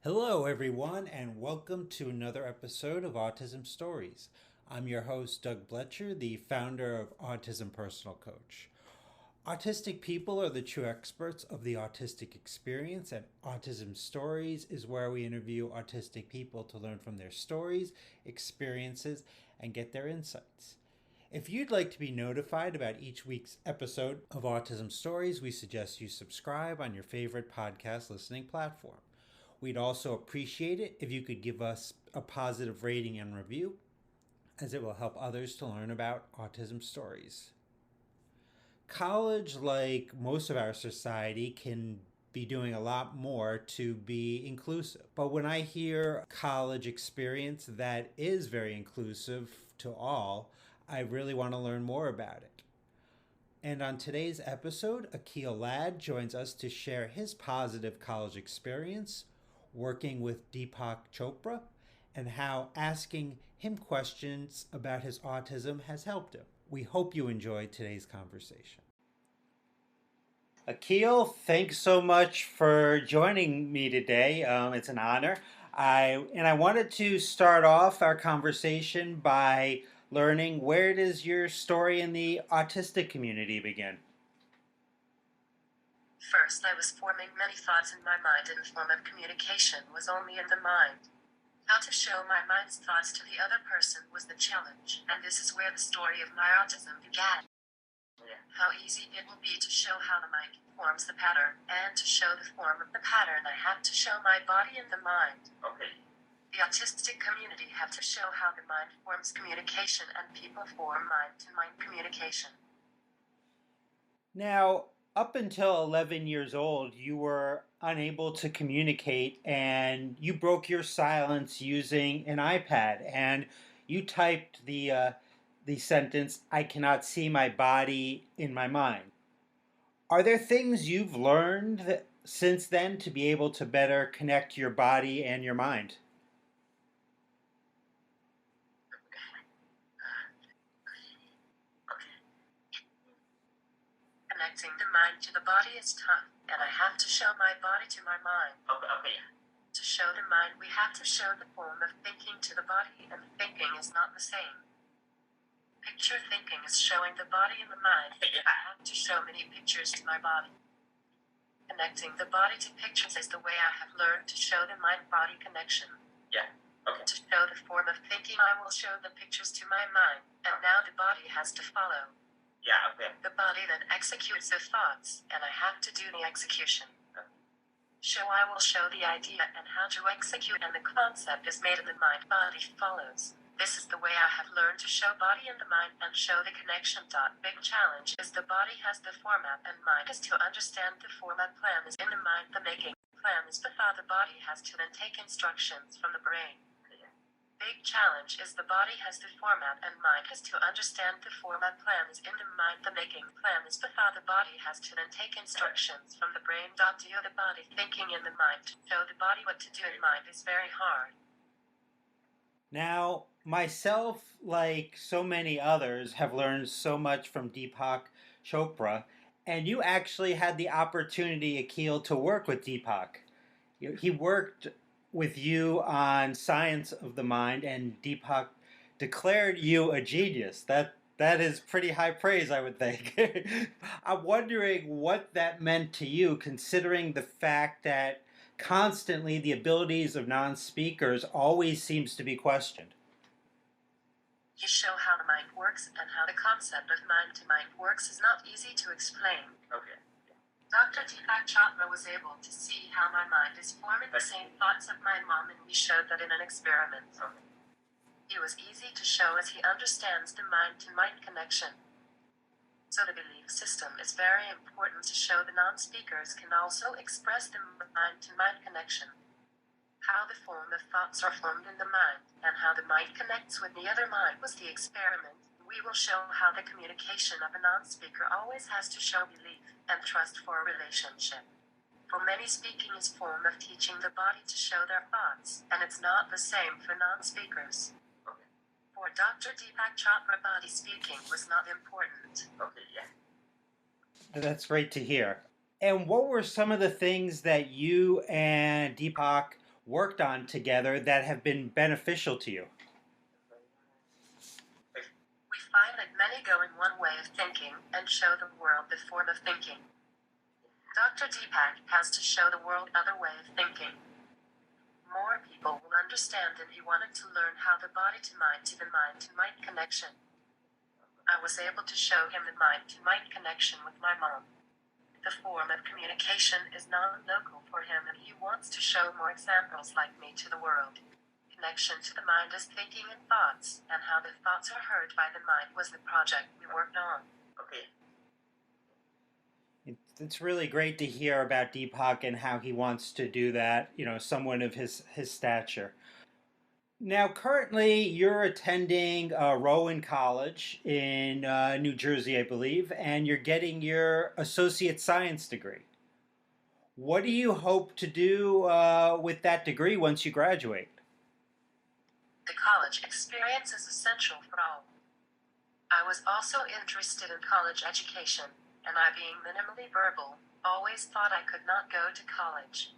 Hello, everyone, and welcome to another episode of Autism Stories. I'm your host, Doug Bletcher, the founder of Autism Personal Coach. Autistic people are the true experts of the autistic experience, and Autism Stories is where we interview autistic people to learn from their stories, experiences, and get their insights. If you'd like to be notified about each week's episode of Autism Stories, we suggest you subscribe on your favorite podcast listening platform. We'd also appreciate it if you could give us a positive rating and review, as it will help others to learn about autism stories. College, like most of our society, can be doing a lot more to be inclusive. But when I hear college experience that is very inclusive to all, I really want to learn more about it. And on today's episode, Akhil Lad joins us to share his positive college experience working with Deepak Chopra and how asking him questions about his autism has helped him. We hope you enjoyed today's conversation. Akhil, thanks so much for joining me today. It's an honor. I wanted to start off our conversation by learning, where does your story in the autistic community begin? First, I was forming many thoughts in my mind, and the form of communication was only in the mind. How to show my mind's thoughts to the other person was the challenge, and this is where the story of my autism began. How easy it will be to show how the mind forms the pattern, and to show the form of the pattern, I have to show my body and the mind. The autistic community have to show how the mind forms communication, and people form mind-to-mind communication. Now, up until 11 years old, you were unable to communicate and you broke your silence using an iPad and you typed the sentence, "I cannot see my body in my mind." Are there things you've learned since then to be able to better connect your body and your mind? Connecting the mind to the body is tough, and I have to show my body to my mind. To show the mind, we have to show the form of thinking to the body, and thinking is not the same. Picture thinking is showing the body and the mind. I have to show many pictures to my body. Connecting the body to pictures is the way I have learned to show the mind-body connection. To show the form of thinking, I will show the pictures to my mind, and now the body has to follow. The body then executes the thoughts, and I have to do the execution. I will show the idea and how to execute, and the concept is made, and the mind body follows. This is the way I have learned to show body and the mind and show the connection. Big challenge is the body has the format and mind is to understand the format. Plan is in the mind, the making plan is the thought. The body has to then take instructions from the brain. Big challenge is the body has the format and mind has to understand the format. Plan is in the mind, the making plan is the thought. The body has to then take instructions from the brain. Do the body thinking in the mind to show the body what to do in mind is very hard. Now, myself, like so many others, have learned so much from Deepak Chopra, and you actually had the opportunity, Akhil, to work with Deepak. He worked with you on Science of the Mind, and Deepak declared you a genius. That is pretty high praise, I would think. I'm wondering what that meant to you, considering the fact that constantly the abilities of non-speakers always seems to be questioned. You show how the mind works, and how the concept of mind to mind works is not easy to explain. Dr. Deepak Chopra was able to see how my mind is forming the same thoughts of my mom, and we showed that in an experiment. It was easy to show as he understands the mind-to-mind connection. So the belief system is very important to show the non-speakers can also express the mind-to-mind connection. How the form of thoughts are formed in the mind, and how the mind connects with the other mind was the experiment. We will show how the communication of a non-speaker always has to show belief and trust for a relationship. For many, speaking is form of teaching the body to show their thoughts, and it's not the same for non-speakers. For Dr. Deepak Chopra, body speaking was not important. That's great to hear. And what were some of the things that you and Deepak worked on together that have been beneficial to you? We find that many go in one way of thinking and show the world the form of thinking. Dr. Deepak has to show the world other way of thinking. More people will understand, and he wanted to learn how the body to mind connection. I was able to show him the mind to mind connection with my mom. The form of communication is non-local for him, and he wants to show more examples like me to the world. Connection to the mind is thinking and thoughts, and how the thoughts are heard by the mind was the project we worked on. Okay. It's really great to hear about Deepak and how he wants to do that, someone of his stature. Now, currently, you're attending Rowan College in New Jersey, I believe, and you're getting your associate science degree. What do you hope to do with that degree once you graduate? The college experience is essential for all. I was also interested in college education, and I, being minimally verbal, always thought I could not go to college.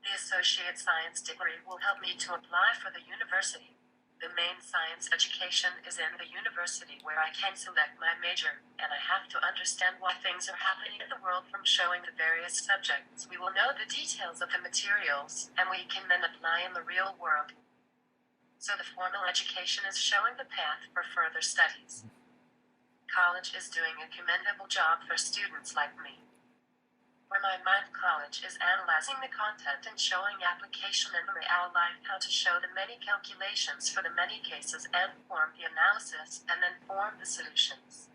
The associate science degree will help me to apply for the university. The main science education is in the university where I can select my major, and I have to understand why things are happening in the world from showing the various subjects. We will know the details of the materials, and we can then apply in the real world. So the formal education is showing the path for further studies. College is doing a commendable job for students like me. For my mind, college is analyzing the content and showing application in the real life, how to show the many calculations for the many cases and form the analysis and then form the solutions.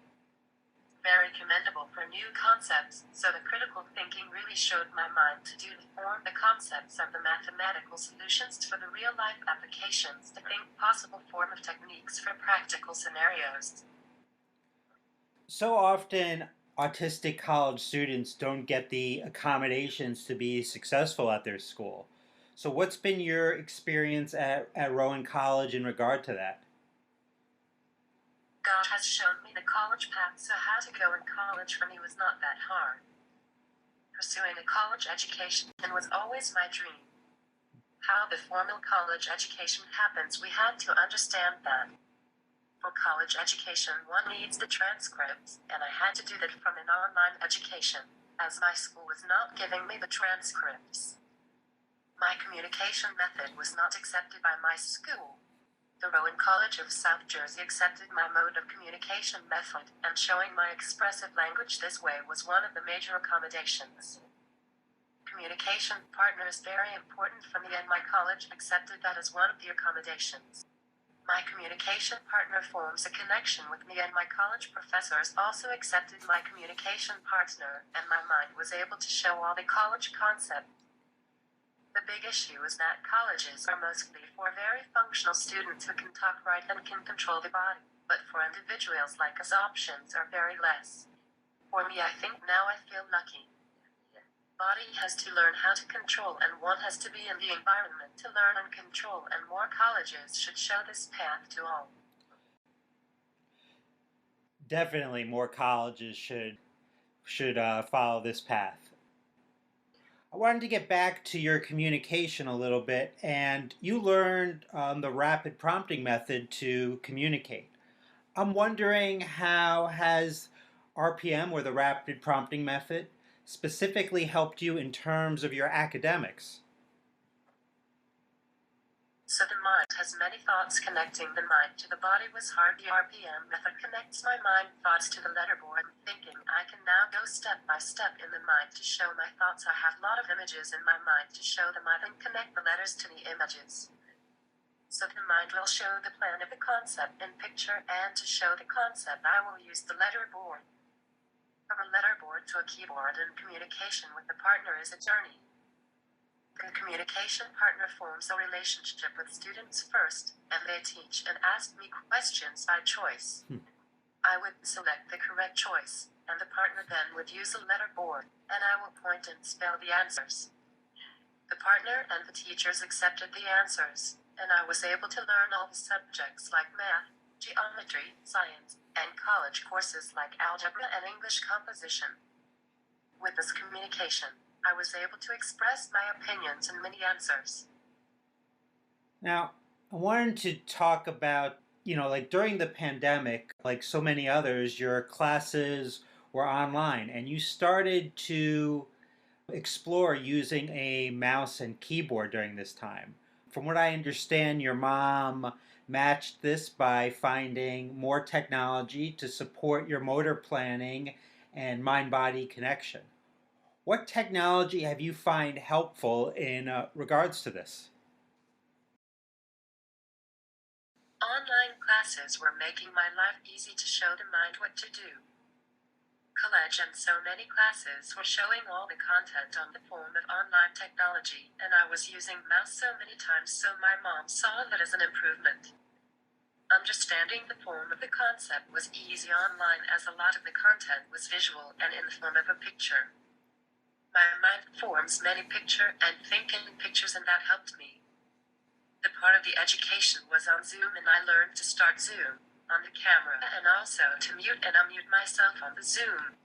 Very commendable for new concepts, so the critical thinking really showed my mind to do to form the concepts of the mathematical solutions for the real life applications, to think possible form of techniques for practical scenarios. So often, autistic college students don't get the accommodations to be successful at their school. So what's been your experience at Rowan College in regard to that? God has shown me the college path, so how to go in college for me was not that hard. Pursuing a college education was always my dream. How the formal college education happens, we had to understand that. For college education, one needs the transcripts, and I had to do that from an online education, as my school was not giving me the transcripts. My communication method was not accepted by my school. The Rowan College of South Jersey accepted my mode of communication method, and showing my expressive language this way was one of the major accommodations. Communication partner is very important for me, and my college accepted that as one of the accommodations. My communication partner forms a connection with me, and my college professors also accepted my communication partner, and my mind was able to show all the college concepts. The big issue is that colleges are mostly for very functional students who can talk right and can control the body, but for individuals like us, options are very less. For me, I think now I feel lucky. Body has to learn how to control, and one has to be in the environment to learn and control, and more colleges should show this path to all. Definitely more colleges should follow this path. I wanted to get back to your communication a little bit, and you learned the rapid prompting method to communicate. I'm wondering, how has RPM, or the rapid prompting method, specifically helped you in terms of your academics? So the mind has many thoughts. Connecting the mind to the body was hard. The RPM method connects my mind thoughts to the letterboard and thinking. I can now go step by step in the mind to show my thoughts. I have a lot of images in my mind to show them. I then connect the letters to the images. So the mind will show the plan of the concept in picture, and to show the concept I will use the letterboard. From a letterboard to a keyboard, and communication with the partner is a journey. The communication partner forms a relationship with students first, and they teach and ask me questions by choice. I would select the correct choice, and the partner then would use a letterboard, and I will point and spell the answers. The partner and the teachers accepted the answers, and I was able to learn all the subjects like math, geometry, science, and college courses like algebra and English composition. With this communication, I was able to express my opinions in many answers. Now, I wanted to talk about, like during the pandemic, like so many others, your classes were online and you started to explore using a mouse and keyboard during this time. From what I understand, your mom matched this by finding more technology to support your motor planning and mind body connection. What technology have you find helpful in regards to this? Online classes were making my life easy to show the mind what to do. College and so many classes were showing all the content on the form of online technology, and I was using mouse so many times so my mom saw that as an improvement. Understanding the form of the concept was easy online as a lot of the content was visual and in the form of a picture. My mind forms many picture and thinking pictures and that helped me. The part of the education was on Zoom and I learned to start Zoom on the camera and also to mute and unmute myself on the Zoom.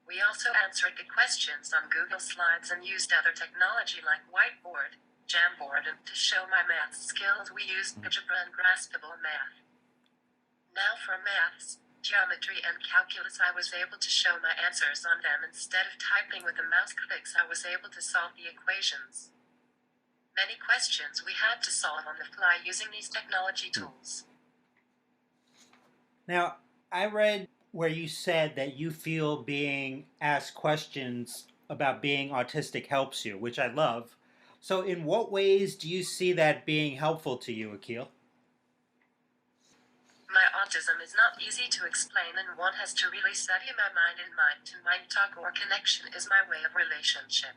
We also answered the questions on Google Slides and used other technology like whiteboard, Jamboard, and to show my math skills we used algebra and graspable math. Now for maths, geometry and calculus I was able to show my answers on them instead of typing with the mouse clicks I was able to solve the equations. Many questions we had to solve on the fly using these technology tools. Now, I read where you said that you feel being asked questions about being autistic helps you, which I love. So, in what ways do you see that being helpful to you, Akhil? My autism is not easy to explain and one has to really study my mind and mind-to-mind talk or connection is my way of relationship.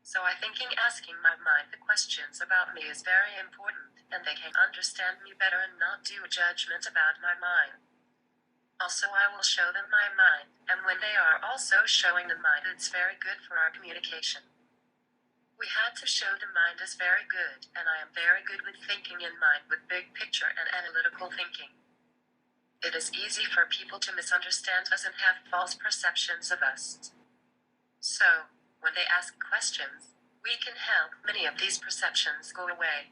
So I thinking asking my mind the questions about me is very important and they can understand me better and not do a judgment about my mind. Also I will show them my mind and when they are also showing the mind it's very good for our communication. We had to show the mind is very good, and I am very good with thinking in mind with big picture and analytical thinking. It is easy for people to misunderstand us and have false perceptions of us. So, when they ask questions, we can help many of these perceptions go away.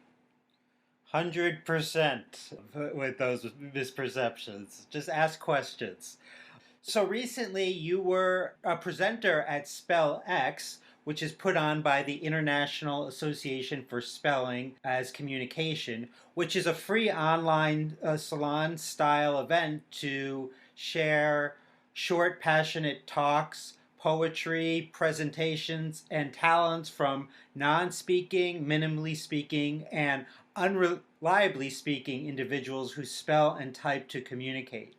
100% with those misperceptions. Just ask questions. So recently, you were a presenter at Spell X, which is put on by the International Association for Spelling as Communication, which is a free online salon style event to share short, passionate talks, poetry, presentations, and talents from non speaking, minimally speaking, and unreliably speaking individuals who spell and type to communicate.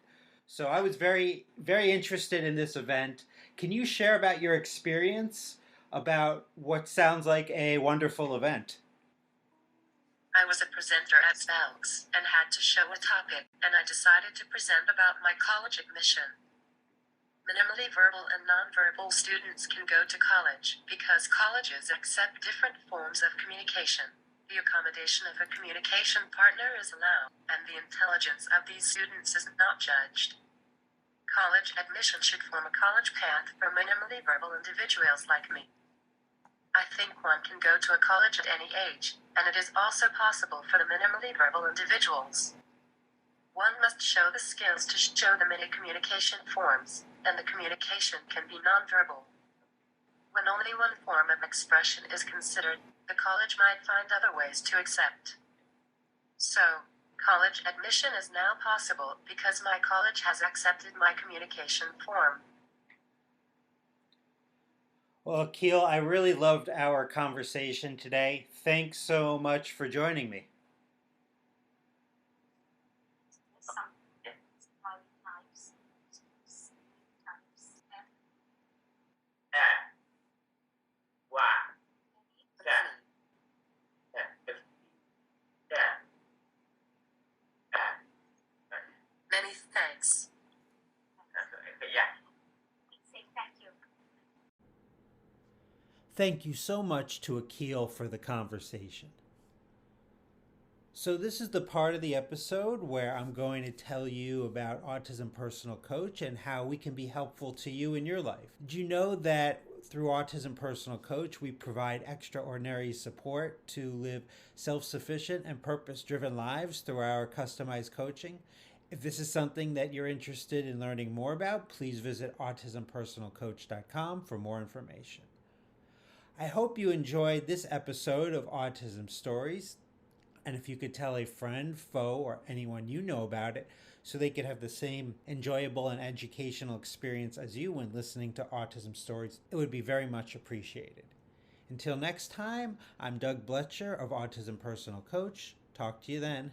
So I was very, very interested in this event. Can you share about your experience about what sounds like a wonderful event? I was a presenter at Spells and had to show a topic, and I decided to present about my college admission. Minimally verbal and nonverbal students can go to college because colleges accept different forms of communication. The accommodation of a communication partner is allowed, and the intelligence of these students is not judged. College admission should form a college path for minimally verbal individuals like me. I think one can go to a college at any age, and it is also possible for the minimally verbal individuals. One must show the skills to show the many communication forms, and the communication can be nonverbal. When only one form of expression is considered, the college might find other ways to accept. So, college admission is now possible because my college has accepted my communication form. Well, Keel, I really loved our conversation today. Thanks so much for joining me. Many thanks. Thank you so much to Akhil for the conversation. So, this is the part of the episode where I'm going to tell you about Autism Personal Coach and how we can be helpful to you in your life. Did you know that through Autism Personal Coach, we provide extraordinary support to live self-sufficient and purpose-driven lives through our customized coaching. If this is something that you're interested in learning more about, please visit autismpersonalcoach.com for more information. I hope you enjoyed this episode of Autism Stories. And if you could tell a friend, foe, or anyone you know about it so they could have the same enjoyable and educational experience as you when listening to Autism Stories, it would be very much appreciated. Until next time, I'm Doug Bletcher of Autism Personal Coach. Talk to you then.